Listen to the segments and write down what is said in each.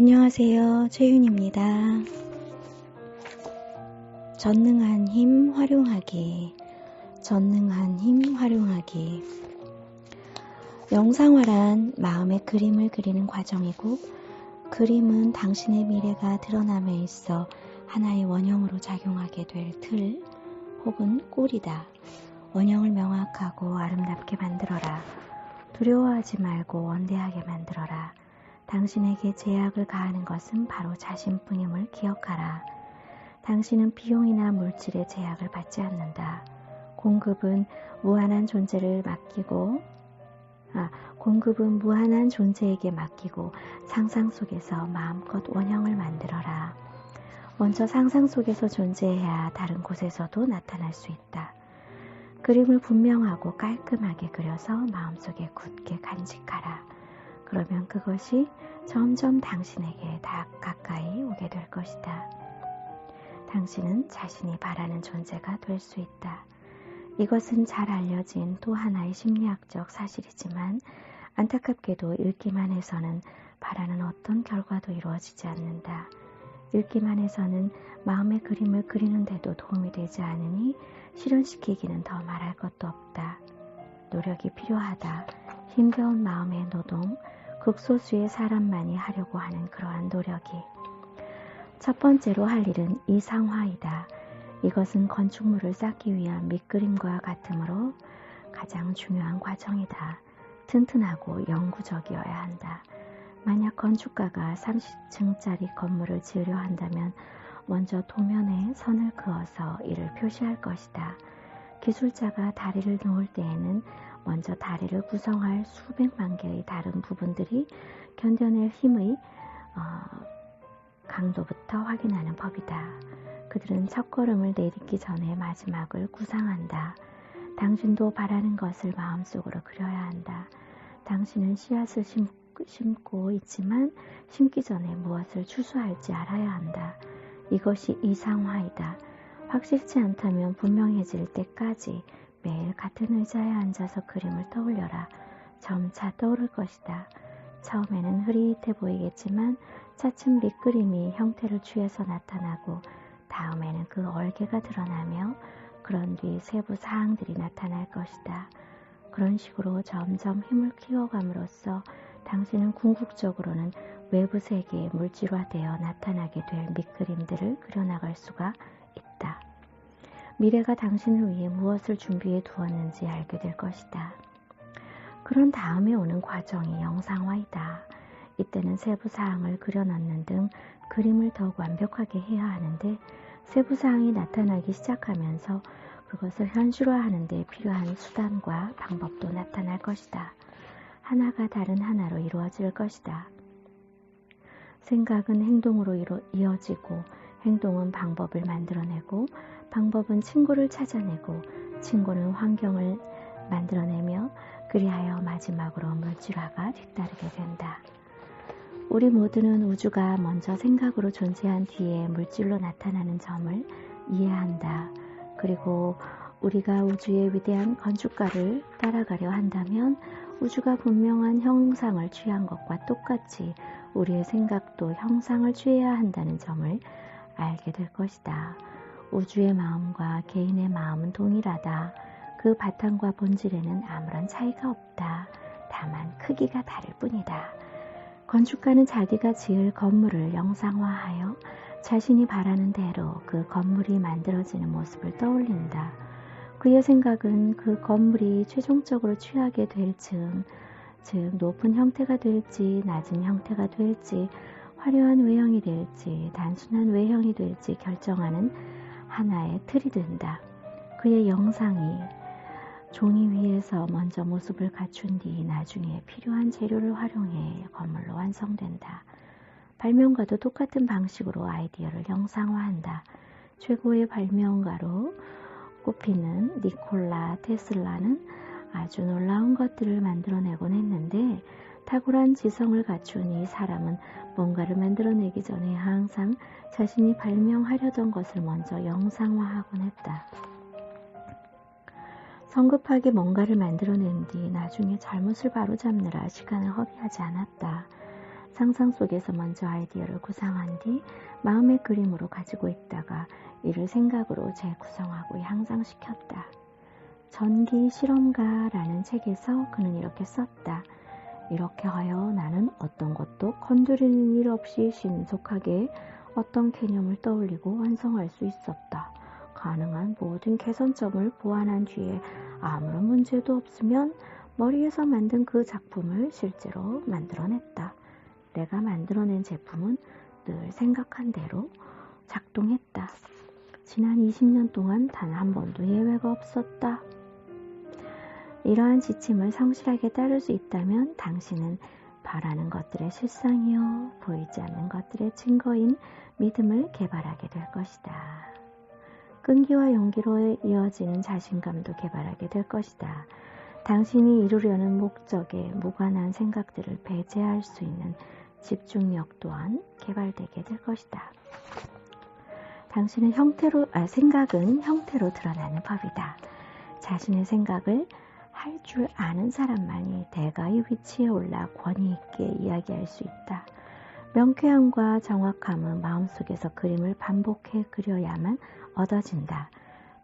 안녕하세요. 최윤입니다. 전능한 힘 활용하기. 전능한 힘 활용하기. 영상화란 마음의 그림을 그리는 과정이고, 그림은 당신의 미래가 드러남에 있어 하나의 원형으로 작용하게 될 틀 혹은 꼴이다. 원형을 명확하고 아름답게 만들어라. 두려워하지 말고 원대하게 만들어라. 당신에게 제약을 가하는 것은 바로 자신뿐임을 기억하라. 당신은 비용이나 물질의 제약을 받지 않는다. 공급은 무한한 존재에게 맡기고 상상 속에서 마음껏 원형을 만들어라. 먼저 상상 속에서 존재해야 다른 곳에서도 나타날 수 있다. 그림을 분명하고 깔끔하게 그려서 마음속에 굳게 간직하라. 그러면 그것이 점점 당신에게 더 가까이 오게 될 것이다. 당신은 자신이 바라는 존재가 될 수 있다. 이것은 잘 알려진 또 하나의 심리학적 사실이지만 안타깝게도 읽기만 해서는 바라는 어떤 결과도 이루어지지 않는다. 읽기만 해서는 마음의 그림을 그리는데도 도움이 되지 않으니 실현시키기는 더 말할 것도 없다. 노력이 필요하다. 힘겨운 마음의 노동, 극소수의 사람만이 하려고 하는 그러한 노력이. 첫 번째로 할 일은 이상화이다. 이것은 건축물을 쌓기 위한 밑그림과 같으므로 가장 중요한 과정이다. 튼튼하고 영구적이어야 한다. 만약 건축가가 30층짜리 건물을 지으려 한다면 먼저 도면에 선을 그어서 이를 표시할 것이다. 기술자가 다리를 놓을 때에는 먼저 다리를 구성할 수백만 개의 다른 부분들이 견뎌낼 힘의 강도부터 확인하는 법이다. 그들은 첫걸음을 내딛기 전에 마지막을 구상한다. 당신도 바라는 것을 마음속으로 그려야 한다. 당신은 씨앗을 심고 있지만 심기 전에 무엇을 추수할지 알아야 한다. 이것이 이상화이다. 확실치 않다면 분명해질 때까지 매일 같은 의자에 앉아서 그림을 떠올려라. 점차 떠오를 것이다. 처음에는 흐릿해 보이겠지만 차츰 밑그림이 형태를 취해서 나타나고 다음에는 그 얼개가 드러나며 그런 뒤 세부 사항들이 나타날 것이다. 그런 식으로 점점 힘을 키워감으로써 당신은 궁극적으로는 외부 세계의 물질화되어 나타나게 될 밑그림들을 그려나갈 수가 있다. 미래가 당신을 위해 무엇을 준비해 두었는지 알게 될 것이다. 그런 다음에 오는 과정이 영상화이다. 이때는 세부사항을 그려넣는 등 그림을 더욱 완벽하게 해야 하는데 세부사항이 나타나기 시작하면서 그것을 현실화하는 데 필요한 수단과 방법도 나타날 것이다. 하나가 다른 하나로 이루어질 것이다. 생각은 행동으로 이어지고 행동은 방법을 만들어내고 방법은 친구를 찾아내고 친구는 환경을 만들어내며 그리하여 마지막으로 물질화가 뒤따르게 된다. 우리 모두는 우주가 먼저 생각으로 존재한 뒤에 물질로 나타나는 점을 이해한다. 그리고 우리가 우주의 위대한 건축가를 따라가려 한다면 우주가 분명한 형상을 취한 것과 똑같이 우리의 생각도 형상을 취해야 한다는 점을 알게 될 것이다. 우주의 마음과 개인의 마음은 동일하다. 그 바탕과 본질에는 아무런 차이가 없다. 다만 크기가 다를 뿐이다. 건축가는 자기가 지을 건물을 영상화하여 자신이 바라는 대로 그 건물이 만들어지는 모습을 떠올린다. 그의 생각은 그 건물이 최종적으로 취하게 될 즉 높은 형태가 될지 낮은 형태가 될지 화려한 외형이 될지 단순한 외형이 될지 결정하는 하나의 틀이 된다. 그의 영상이 종이 위에서 먼저 모습을 갖춘 뒤 나중에 필요한 재료를 활용해 건물로 완성된다. 발명가도 똑같은 방식으로 아이디어를 영상화한다. 최고의 발명가로 꼽히는 니콜라 테슬라는 아주 놀라운 것들을 만들어내곤 했는데 탁월한 지성을 갖춘 이 사람은 뭔가를 만들어내기 전에 항상 자신이 발명하려던 것을 먼저 영상화하곤 했다. 성급하게 뭔가를 만들어낸 뒤 나중에 잘못을 바로잡느라 시간을 허비하지 않았다. 상상 속에서 먼저 아이디어를 구상한 뒤 마음의 그림으로 가지고 있다가 이를 생각으로 재구성하고 향상시켰다. 전기 실험가라는 책에서 그는 이렇게 썼다. 이렇게 하여 나는 어떤 것도 건드리는 일 없이 신속하게 어떤 개념을 떠올리고 완성할 수 있었다. 가능한 모든 개선점을 보완한 뒤에 아무런 문제도 없으면 머리에서 만든 그 작품을 실제로 만들어냈다. 내가 만들어낸 제품은 늘 생각한 대로 작동했다. 지난 20년 동안 단 한 번도 예외가 없었다. 이러한 지침을 성실하게 따를 수 있다면 당신은 바라는 것들의 실상이요 보이지 않는 것들의 증거인 믿음을 개발하게 될 것이다. 끈기와 용기로 이어지는 자신감도 개발하게 될 것이다. 당신이 이루려는 목적에 무관한 생각들을 배제할 수 있는 집중력 또한 개발되게 될 것이다. 당신은 생각은 형태로 드러나는 법이다. 자신의 생각을 할 줄 아는 사람만이 대가의 위치에 올라 권위 있게 이야기할 수 있다. 명쾌함과 정확함은 마음속에서 그림을 반복해 그려야만 얻어진다.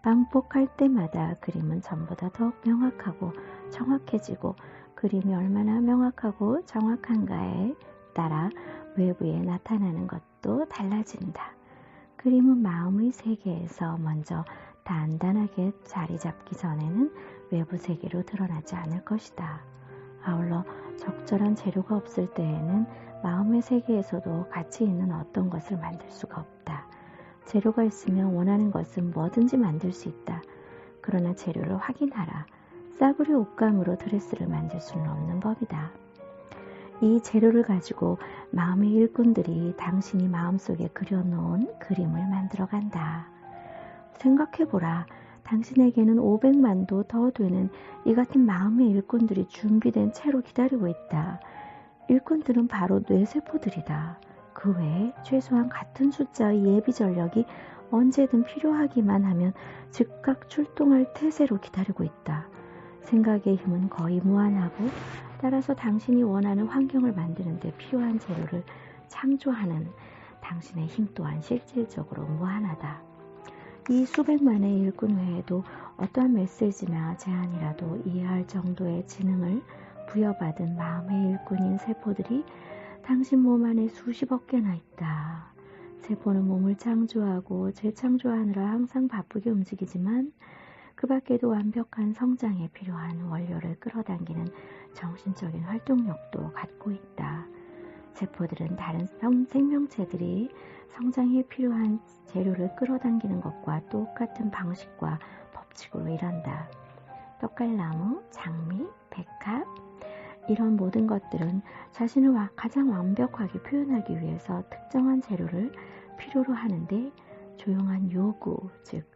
반복할 때마다 그림은 전보다 더욱 명확하고 정확해지고 그림이 얼마나 명확하고 정확한가에 따라 외부에 나타나는 것도 달라진다. 그림은 마음의 세계에서 먼저 단단하게 자리 잡기 전에는 외부 세계로 드러나지 않을 것이다. 아울러 적절한 재료가 없을 때에는 마음의 세계에서도 가치 있는 어떤 것을 만들 수가 없다. 재료가 있으면 원하는 것은 뭐든지 만들 수 있다. 그러나 재료를 확인하라. 싸구려 옷감으로 드레스를 만들 수는 없는 법이다. 이 재료를 가지고 마음의 일꾼들이 당신이 마음속에 그려놓은 그림을 만들어간다. 생각해보라. 당신에게는 500만도 더 되는 이 같은 마음의 일꾼들이 준비된 채로 기다리고 있다. 일꾼들은 바로 뇌세포들이다. 그 외에 최소한 같은 숫자의 예비 전력이 언제든 필요하기만 하면 즉각 출동할 태세로 기다리고 있다. 생각의 힘은 거의 무한하고 따라서 당신이 원하는 환경을 만드는 데 필요한 재료를 창조하는 당신의 힘 또한 실질적으로 무한하다. 이 수백만의 일꾼 외에도 어떠한 메시지나 제안이라도 이해할 정도의 지능을 부여받은 마음의 일꾼인 세포들이 당신 몸 안에 수십억 개나 있다. 세포는 몸을 창조하고 재창조하느라 항상 바쁘게 움직이지만 그 밖에도 완벽한 성장에 필요한 원료를 끌어당기는 정신적인 활동력도 갖고 있다. 세포들은 다른 생명체들이 성장에 필요한 재료를 끌어당기는 것과 똑같은 방식과 법칙으로 일한다. 떡갈나무, 장미, 백합 이런 모든 것들은 자신을 가장 완벽하게 표현하기 위해서 특정한 재료를 필요로 하는데 조용한 요구, 즉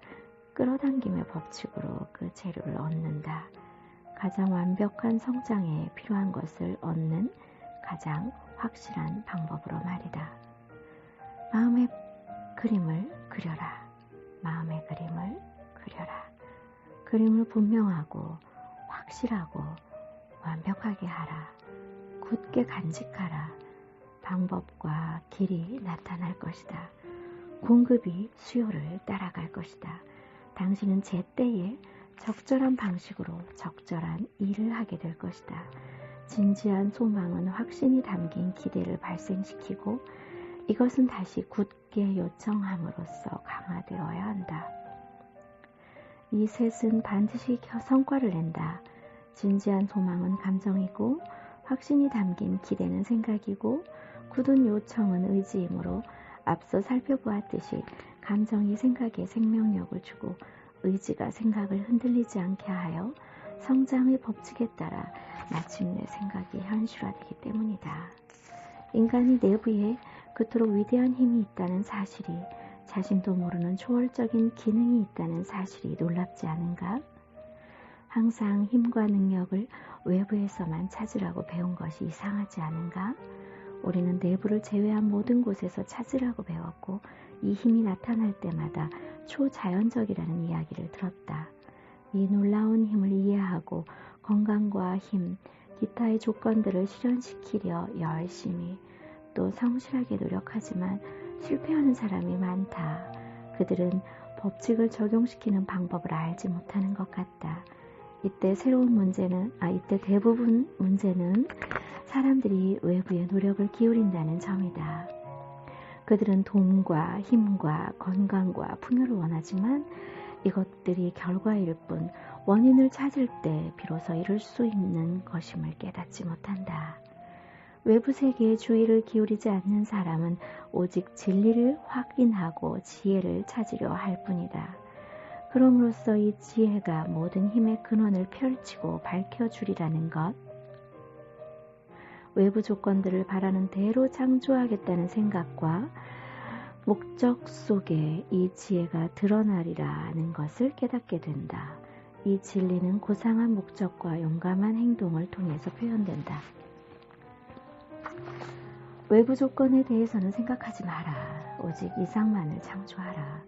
끌어당김의 법칙으로 그 재료를 얻는다. 가장 완벽한 성장에 필요한 것을 얻는 가장 확실한 방법으로 말이다. 마음의 그림을 그려라. 마음의 그림을 그려라. 그림을 분명하고 확실하고 완벽하게 하라. 굳게 간직하라. 방법과 길이 나타날 것이다. 공급이 수요를 따라갈 것이다. 당신은 제때에 적절한 방식으로 적절한 일을 하게 될 것이다. 진지한 소망은 확신이 담긴 기대를 발생시키고 이것은 다시 굳게 요청함으로써 강화되어야 한다. 이 셋은 반드시 성과를 낸다. 진지한 소망은 감정이고 확신이 담긴 기대는 생각이고 굳은 요청은 의지이므로 앞서 살펴보았듯이 감정이 생각에 생명력을 주고 의지가 생각을 흔들리지 않게 하여 성장의 법칙에 따라 마침내 생각이 현실화되기 때문이다. 인간이 내부에 그토록 위대한 힘이 있다는 사실이 자신도 모르는 초월적인 기능이 있다는 사실이 놀랍지 않은가? 항상 힘과 능력을 외부에서만 찾으라고 배운 것이 이상하지 않은가? 우리는 내부를 제외한 모든 곳에서 찾으라고 배웠고 이 힘이 나타날 때마다 초자연적이라는 이야기를 들었다. 이 놀라운 힘을 이해하고 건강과 힘, 기타의 조건들을 실현시키려 열심히 아직도 성실하게 노력하지만 실패하는 사람이 많다. 그들은 법칙을 적용시키는 방법을 알지 못하는 것 같다. 이때 대부분 문제는 사람들이 외부의 노력을 기울인다는 점이다. 그들은 돈과 힘과 건강과 풍요를 원하지만 이것들이 결과일 뿐 원인을 찾을 때 비로소 이룰 수 있는 것임을 깨닫지 못한다. 외부 세계에 주의를 기울이지 않는 사람은 오직 진리를 확인하고 지혜를 찾으려 할 뿐이다. 그럼으로써 이 지혜가 모든 힘의 근원을 펼치고 밝혀주리라는 것, 외부 조건들을 바라는 대로 창조하겠다는 생각과 목적 속에 이 지혜가 드러나리라는 것을 깨닫게 된다. 이 진리는 고상한 목적과 용감한 행동을 통해서 표현된다. 외부 조건에 대해서는 생각하지 마라. 오직 이상만을 창조하라.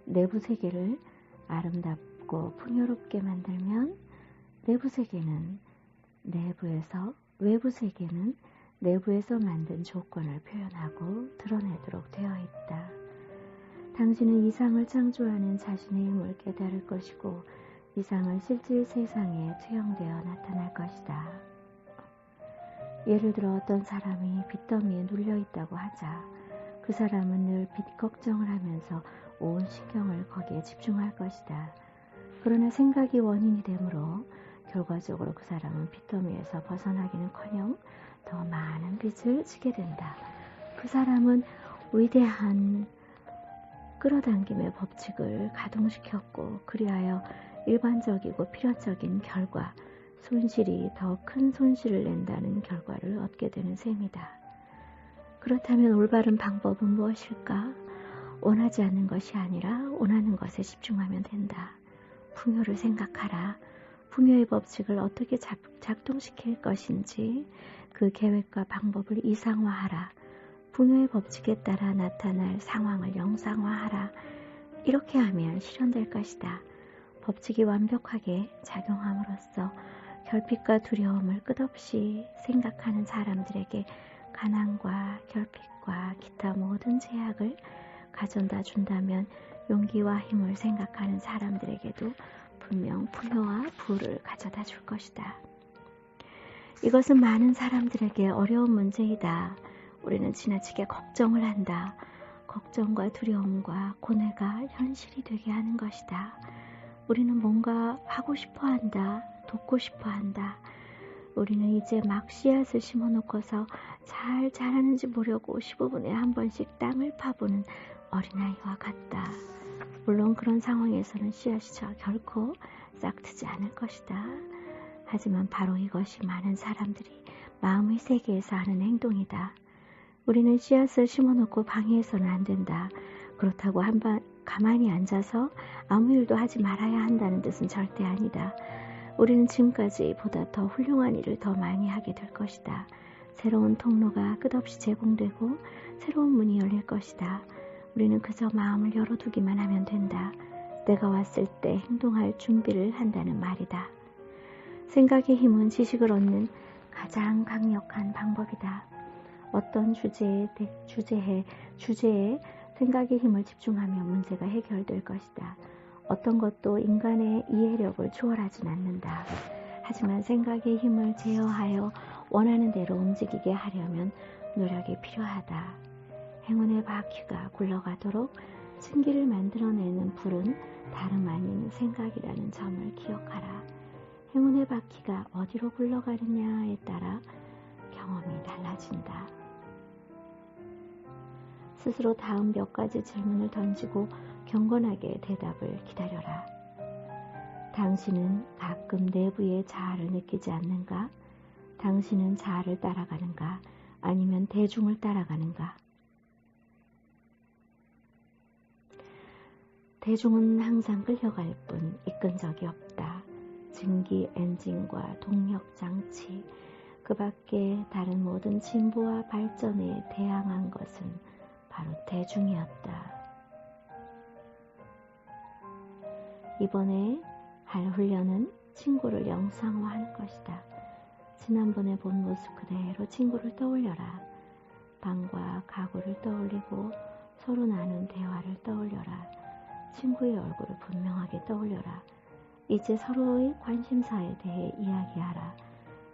내부 세계를 아름답고 풍요롭게 만들면 내부 세계는 외부 세계는 내부에서 만든 조건을 표현하고 드러내도록 되어 있다. 당신은 이상을 창조하는 자신의 힘을 깨달을 것이고 이상은 실질 세상에 투영되어 나타날 것이다. 예를 들어 어떤 사람이 빚더미에 눌려 있다고 하자. 그 사람은 늘 빚 걱정을 하면서 온 신경을 거기에 집중할 것이다. 그러나 생각이 원인이 되므로 결과적으로 그 사람은 빚더미에서 벗어나기는커녕 더 많은 빚을 지게 된다. 그 사람은 위대한 끌어당김의 법칙을 가동시켰고 그리하여 일반적이고 필연적인 결과, 손실이 더 큰 손실을 낸다는 결과를 얻게 되는 셈이다. 그렇다면 올바른 방법은 무엇일까? 원하지 않는 것이 아니라 원하는 것에 집중하면 된다. 풍요를 생각하라. 풍요의 법칙을 어떻게 작동시킬 것인지 그 계획과 방법을 이상화하라. 풍요의 법칙에 따라 나타날 상황을 영상화하라. 이렇게 하면 실현될 것이다. 법칙이 완벽하게 작용함으로써 결핍과 두려움을 끝없이 생각하는 사람들에게 가난과 결핍과 기타 모든 제약을 가져다 준다면 용기와 힘을 생각하는 사람들에게도 분명 풍요와 부를 가져다 줄 것이다. 이것은 많은 사람들에게 어려운 문제이다. 우리는 지나치게 걱정을 한다. 걱정과 두려움과 고뇌가 현실이 되게 하는 것이다. 우리는 뭔가 하고 싶어 한다. 돕고 싶어 한다. 우리는 이제 막 씨앗을 심어놓고서 잘 자라는지 보려고 15분에 한 번씩 땅을 파보는 어린아이와 같다. 물론 그런 상황에서는 씨앗이 결코 싹트지 않을 것이다. 하지만 바로 이것이 많은 사람들이 마음의 세계에서 하는 행동이다. 우리는 씨앗을 심어놓고 방해해서는 안 된다. 그렇다고 가만히 앉아서 아무 일도 하지 말아야 한다는 뜻은 절대 아니다. 우리는 지금까지 보다 더 훌륭한 일을 더 많이 하게 될 것이다. 새로운 통로가 끝없이 제공되고 새로운 문이 열릴 것이다. 우리는 그저 마음을 열어두기만 하면 된다. 때가 왔을 때 행동할 준비를 한다는 말이다. 생각의 힘은 지식을 얻는 가장 강력한 방법이다. 어떤 주제에 생각의 힘을 집중하면 문제가 해결될 것이다. 어떤 것도 인간의 이해력을 초월하진 않는다. 하지만 생각의 힘을 제어하여 원하는 대로 움직이게 하려면 노력이 필요하다. 행운의 바퀴가 굴러가도록 층기를 만들어내는 불은 다름 아닌 생각이라는 점을 기억하라. 행운의 바퀴가 어디로 굴러가느냐에 따라 경험이 달라진다. 스스로 다음 몇 가지 질문을 던지고 경건하게 대답을 기다려라. 당신은 가끔 내부의 자아를 느끼지 않는가? 당신은 자아를 따라가는가? 아니면 대중을 따라가는가? 대중은 항상 끌려갈 뿐 이끈 적이 없다. 증기, 엔진과 동력 장치, 그 밖에 다른 모든 진보와 발전에 대항한 것은 바로 대중이었다. 이번에 할 훈련은 친구를 영상화하는 것이다. 지난번에 본 모습 그대로 친구를 떠올려라. 방과 각오를 떠올리고 서로 나눈 대화를 떠올려라. 친구의 얼굴을 분명하게 떠올려라. 이제 서로의 관심사에 대해 이야기하라.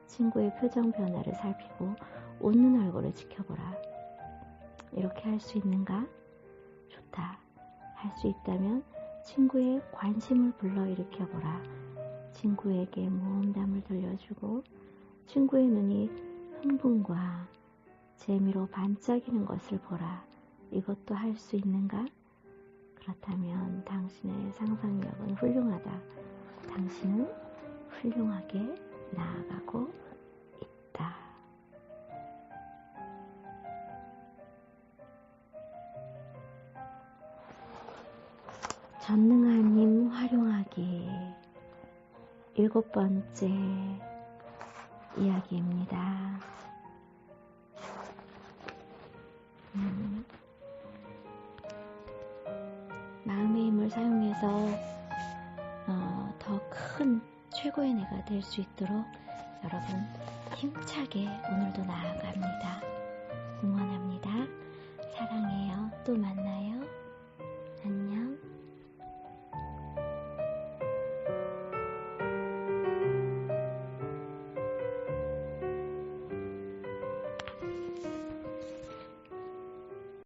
친구의 표정 변화를 살피고 웃는 얼굴을 지켜보라. 이렇게 할 수 있는가? 좋다. 할 수 있다면 친구의 관심을 불러일으켜보라. 친구에게 모험담을 들려주고 친구의 눈이 흥분과 재미로 반짝이는 것을 보라. 이것도 할 수 있는가? 그렇다면 당신의 상상력은 훌륭하다. 당신은 훌륭하게 나아가고 있다. 전능한 힘 활용하기 7번째 이야기입니다. 마음의 힘을 사용해서 더 큰 최고의 내가 될 수 있도록 여러분 힘차게 오늘도 나아갑니다. 응원합니다. 사랑해요. 또 만나요.